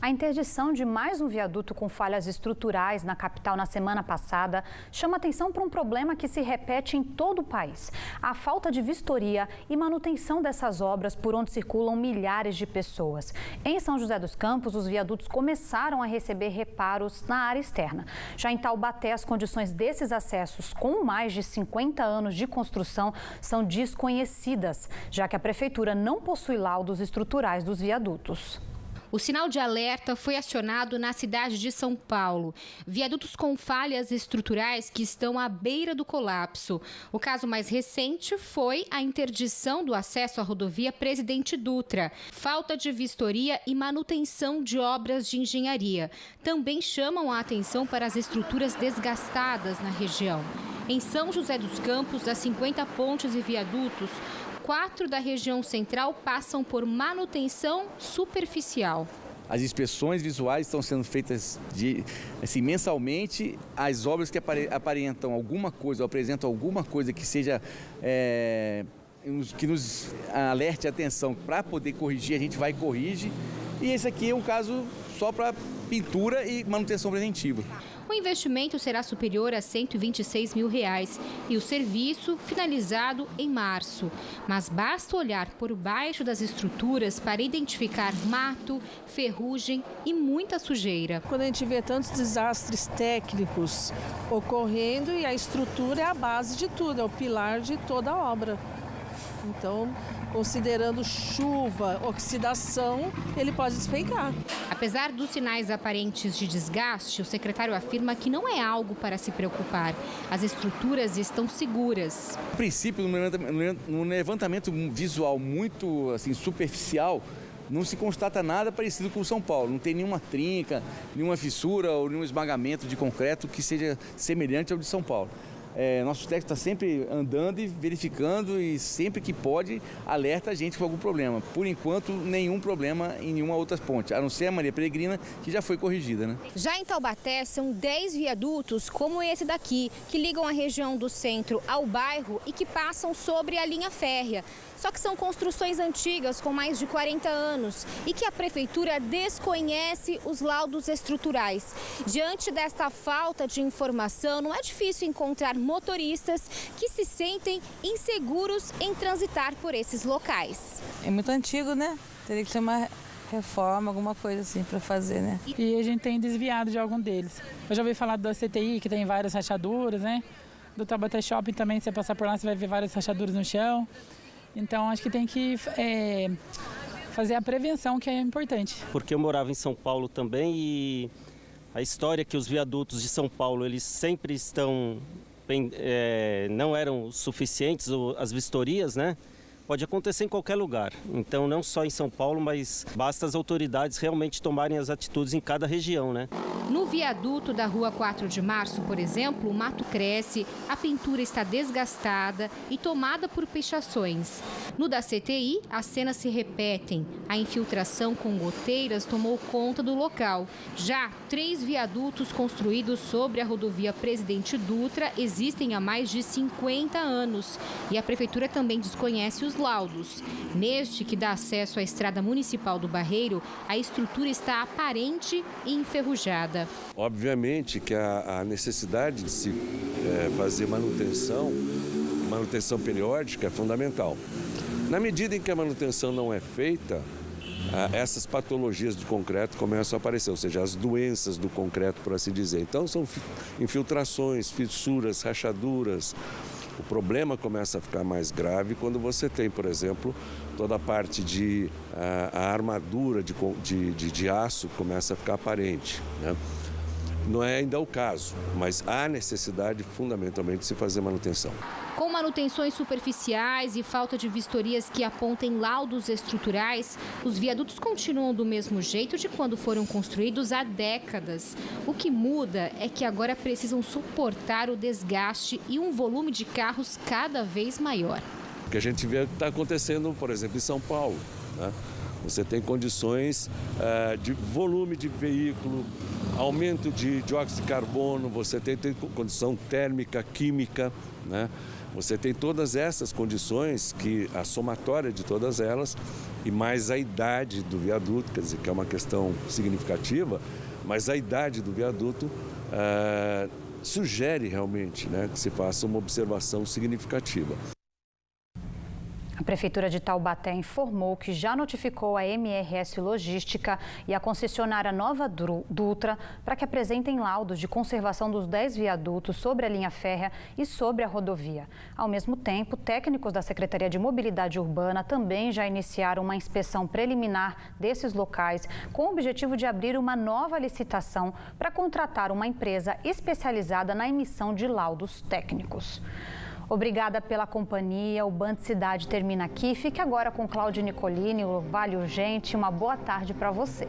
A interdição de mais um viaduto com falhas estruturais na capital na semana passada chama atenção para um problema que se repete em todo o país: a falta de vistoria e manutenção dessas obras por onde circulam milhares de pessoas. Em São José dos Campos, os viadutos começaram a receber reparos na área externa. Já em Taubaté, as condições desses acessos, com mais de 50 anos de construção, são desconhecidas, já que a prefeitura não possui laudos estruturais dos viadutos. O sinal de alerta foi acionado na cidade de São Paulo. Viadutos com falhas estruturais que estão à beira do colapso. O caso mais recente foi a interdição do acesso à rodovia Presidente Dutra. Falta de vistoria e manutenção de obras de engenharia. Também chamam a atenção para as estruturas desgastadas na região. Em São José dos Campos, das 50 pontes e viadutos, 4 da região central passam por manutenção superficial. As inspeções visuais estão sendo feitas mensalmente. As obras que aparentam alguma coisa, ou apresentam alguma coisa que seja que nos alerte a atenção para poder corrigir, a gente vai e corrige. E esse aqui é um caso só para pintura e manutenção preventiva. O investimento será superior a R$ 126 mil e o serviço finalizado em março. Mas basta olhar por baixo das estruturas para identificar mato, ferrugem e muita sujeira. Quando a gente vê tantos desastres técnicos ocorrendo, e a estrutura é a base de tudo, é o pilar de toda a obra. Então, considerando chuva, oxidação, ele pode despencar. Apesar dos sinais aparentes de desgaste, o secretário afirma que não é algo para se preocupar. As estruturas estão seguras. A princípio, no levantamento visual muito superficial, não se constata nada parecido com o São Paulo. Não tem nenhuma trinca, nenhuma fissura ou nenhum esmagamento de concreto que seja semelhante ao de São Paulo. Nosso técnico está sempre andando e verificando, e sempre que pode alerta a gente com algum problema. Por enquanto, nenhum problema em nenhuma outra ponte, a não ser a Maria Peregrina, que já foi corrigida, né? Já em Taubaté, são 10 viadutos como esse daqui, que ligam a região do centro ao bairro e que passam sobre a linha férrea. Só que são construções antigas com mais de 40 anos e que a prefeitura desconhece os laudos estruturais. Diante desta falta de informação, não é difícil encontrar motoristas que se sentem inseguros em transitar por esses locais. É muito antigo, né? Teria que ser uma reforma, alguma coisa assim para fazer, né? E a gente tem desviado de algum deles. Eu já ouvi falar da CTI, que tem várias rachaduras, né? Do Taubaté Shopping também, se você passar por lá, você vai ver várias rachaduras no chão. Então, acho que tem que fazer a prevenção, que é importante. Porque eu morava em São Paulo também, e a história é que os viadutos de São Paulo, eles sempre não eram suficientes, as vistorias, né? Pode acontecer em qualquer lugar. Então, não só em São Paulo, mas basta as autoridades realmente tomarem as atitudes em cada região, né? No viaduto da Rua 4 de Março, por exemplo, o mato cresce, a pintura está desgastada e tomada por pichações. No da CTI, as cenas se repetem. A infiltração com goteiras tomou conta do local. Já 3 viadutos construídos sobre a rodovia Presidente Dutra existem há mais de 50 anos. E a prefeitura também desconhece os laudos. Neste, que dá acesso à estrada municipal do Barreiro, a estrutura está aparente e enferrujada. Obviamente que a necessidade de se fazer manutenção periódica é fundamental. Na medida em que a manutenção não é feita, essas patologias de concreto começam a aparecer, ou seja, as doenças do concreto, por assim dizer. Então são infiltrações, fissuras, rachaduras. O problema começa a ficar mais grave quando você tem, por exemplo, toda a parte a armadura de aço começa a ficar aparente, né? Não é ainda o caso, mas há necessidade fundamentalmente de se fazer manutenção. Com manutenções superficiais e falta de vistorias que apontem laudos estruturais, os viadutos continuam do mesmo jeito de quando foram construídos há décadas. O que muda é que agora precisam suportar o desgaste e um volume de carros cada vez maior. O que a gente vê que está acontecendo, por exemplo, em São Paulo, né? Você tem condições de volume de veículo, aumento de dióxido de carbono, você tem condição térmica, química, né? Você tem todas essas condições, que a somatória de todas elas, e mais a idade do viaduto, quer dizer, que é uma questão significativa, mas a idade do viaduto sugere realmente, né, que se faça uma observação significativa. A Prefeitura de Taubaté informou que já notificou a MRS Logística e a concessionária Nova Dutra para que apresentem laudos de conservação dos 10 viadutos sobre a linha férrea e sobre a rodovia. Ao mesmo tempo, técnicos da Secretaria de Mobilidade Urbana também já iniciaram uma inspeção preliminar desses locais com o objetivo de abrir uma nova licitação para contratar uma empresa especializada na emissão de laudos técnicos. Obrigada pela companhia. O Band Cidade termina aqui. Fique agora com Cláudio Nicolini, o Vale Urgente. Uma boa tarde para você.